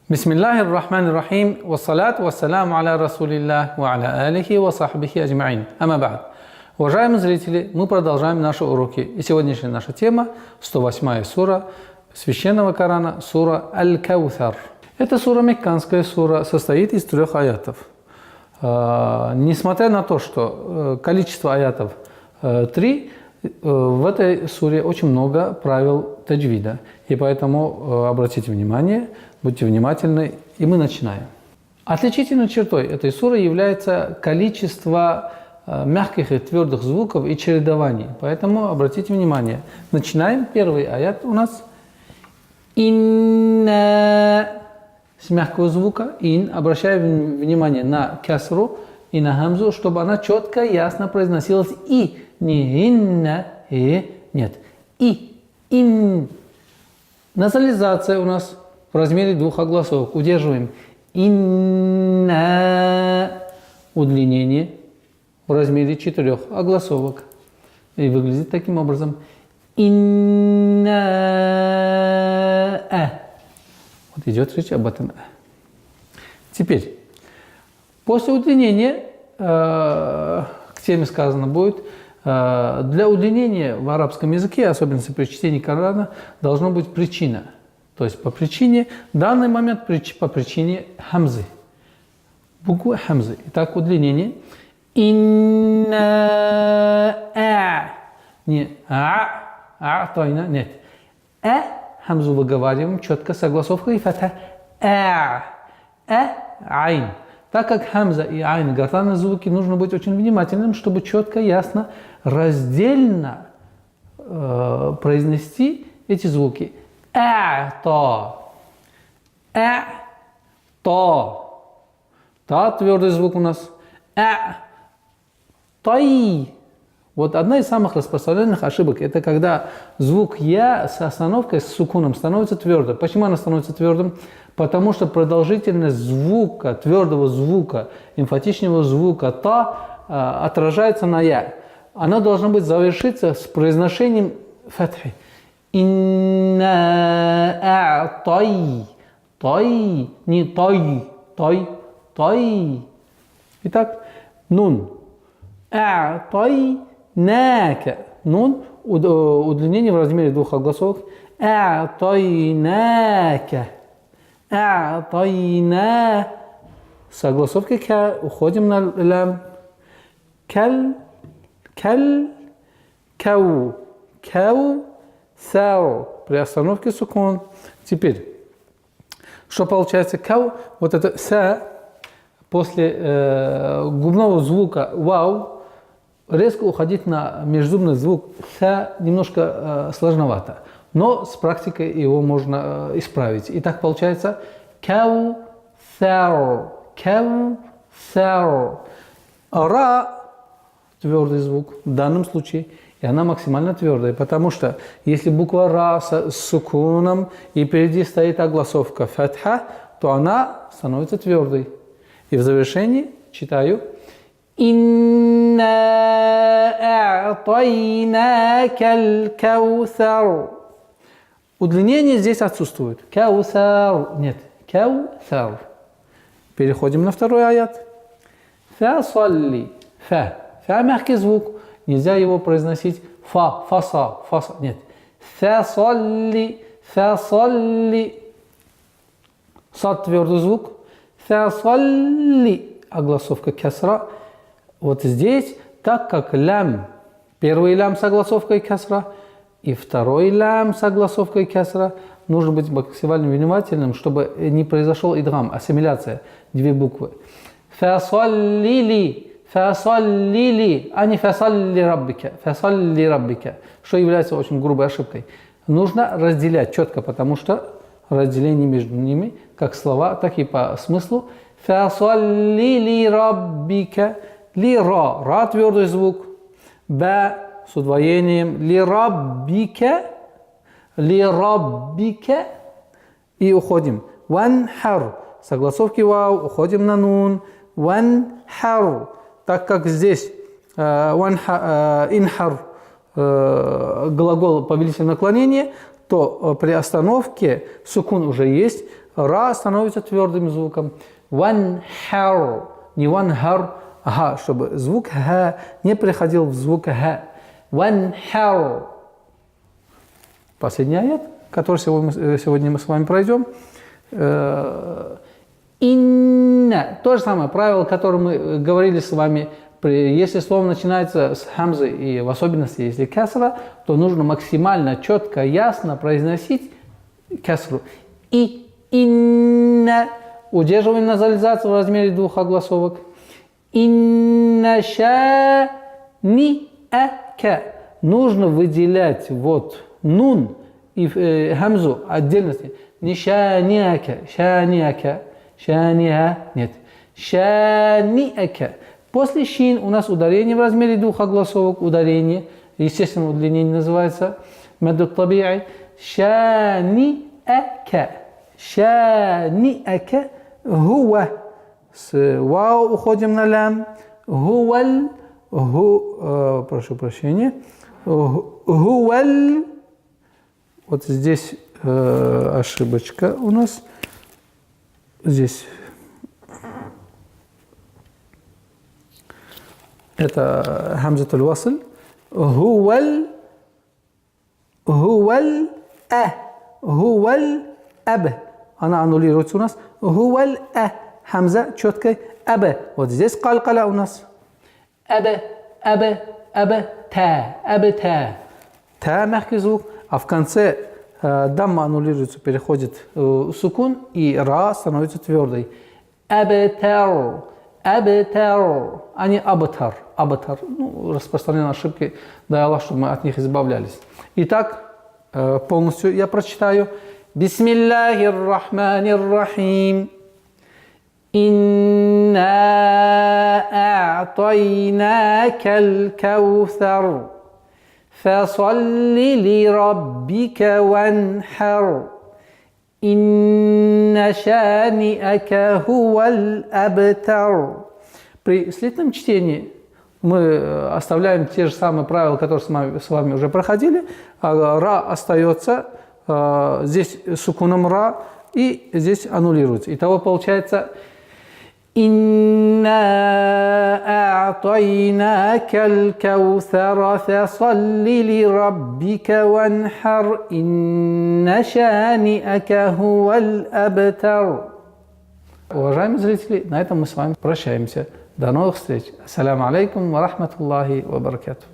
Бисмиллахи р-Рахмани р-Рахим, вассалату вассаляму аля Расулиллах, ва аля алихи ва сахбихи аджмаин. Ама ба'д. Уважаемые зрители, мы продолжаем наши уроки. И сегодняшняя наша тема – 108-я сура Священного Корана, сура Аль-Каутар. Эта сура, мекканская сура, состоит из 3 аятов. Несмотря на то, что количество аятов 3, в этой суре очень много правил таджвида. И поэтому обратите внимание, будьте внимательны, и мы начинаем. Отличительной чертой этой суры является количество мягких и твердых звуков и чередований. Поэтому обратите внимание. Начинаем. Первый аят у нас «Инна» с мягкого звука. «Ин». Обращаем внимание на касру и на хамзу, чтобы она четко и ясно произносилась «и». Не «инна», «и». Нет. «И». «Ин». Назализация у нас в размере 2 огласовок. Удерживаем. «Инна». Удлинение в размере 4 огласовок. И выглядит таким образом. «Инна». Вот идет речь об этом. Теперь, после удлинения, к теме сказано будет, для удлинения в арабском языке, особенно при чтении Корана, должна быть причина. То есть по причине, в данный момент по причине хамзы. Буквы хамзы. Итак, удлинение. Инна не тайна, нет. Хамзу выговариваем четко с огласовкой фатха. Айн. Так как хамза и айн гортанные звуки, нужно быть очень внимательным, чтобы четко, ясно, раздельно произнести эти звуки. То. Та твердый звук у нас. Тай. Вот одна из самых распространенных ошибок – это когда звук «я» с остановкой, с сукуном становится твердым. Почему она становится твердым? Потому что продолжительность звука, твердого звука, эмфатичного звука «та» отражается на «я». Она должна быть завершиться с произношением фатхи. Инна тай. Тай. Не тай. Тай. Тай. Итак, нун. А'тайнака. Нун. Удлинение в размере 2 огласовок. А'тайнака. А'тайна. С огласовкой ка. Уходим на лям. Кал. Кау. Кау. Сау. При остановке сукун. Теперь, что получается? Кау. Вот это са. После губного звука вау резко уходить на межзубный звук ся немножко сложновато. Но с практикой его можно исправить. И так получается кау-сар. Кау-сар. Ра твердый звук в данном случае. И она максимально твердая. Потому что если буква ра с сукуном и впереди стоит огласовка фатха, то она становится твердой. И в завершении читаю «Инна а'тайнака аль-каусар». Удлинение здесь отсутствует. Каусар. Нет. Каусар. Переходим на второй аят. Фа-салли. Фа. Фа мягкий звук. Нельзя его произносить фа. Фаса. Фаса. Нет. Фа-салли. Фа-салли. Сад твердый звук. Фасалли, огласовка касра. Вот здесь, так как лям, первый лям с огласовкой касра и второй лям с огласовкой касра, нужно быть максимально внимательным, чтобы не произошел идгам, ассимиляция, 2 буквы. Фасаллили, а не фасалли раббика, что является очень грубой ошибкой. Нужно разделять четко, потому что разделение между ними, как слова, так и по смыслу. Фасалли ли раббика. Ли ра. Ра твердый звук. Ба с удвоением. Ли раббика. Ли раббика. И уходим. Ванхар. С огласовки вау. Уходим на нун. Ванхар. Так как здесь инхар глагол повелительного наклонения, то при остановке сукун уже есть, ра становится твердым звуком. Ванхар, не ванхар, ага, чтобы звук ха не переходил в звук ха. Ванхар. Последний аят, который сегодня мы с вами пройдем. Инна. То же самое правило, которое мы говорили с вами. Если слово начинается с хамзы, и в особенности если касра, то нужно максимально четко, ясно произносить касру. И инна. Удерживаем назализацию в размере двух огласовок. Инна ша ни ака. Нужно выделять вот нун и хамзу отдельности. Не ша ни ака, ша ни ака, ша ни а, нет. Ша ни ака. После шин у нас ударение в размере двух огласовок. Ударение, естественно, удлинение называется мадду таби'и. Ша ни ака. Ша ни ака. Хуа. С вау уходим на лям. Хуаль. Прошу прощения. Хуаль. Вот здесь ошибочка у нас. Здесь. Это хамзатуль васл. Хуаль. Хуаль. Хуаль. Аб. Она аннулируется у нас. Хуаль. Хамза четкая. Аб. Вот здесь калькала у нас. Аб. Аб. Аб. Та. Аб. Та. Та мягкий звук. А в конце дамма аннулируется, переходит сукун, и ра становится твердой. Абтар. Абтар. А не абтар. Абтар. Ну, распространенные ошибки. Дай Аллах, чтобы мы от них избавлялись. Итак, полностью я прочитаю. Бисмиллахир рахманир рахим. Инна а'тайнакал каусар. Фасалли ли раббика ванхар. Инна шани'ака хуваль абтар. При слитном чтении мы оставляем те же самые правила, которые с вами уже проходили. Ра остается здесь сукуном ра, и здесь аннулируется. Итого получается «Инна а'тайнакал каусара фасалли ли раббика ванхар, инна шани'ака хуваль абтар». Уважаемые зрители, на этом мы с вами прощаемся. До новых встреч. Ассаляму алейкум ва рахматуллахи ва баракатух.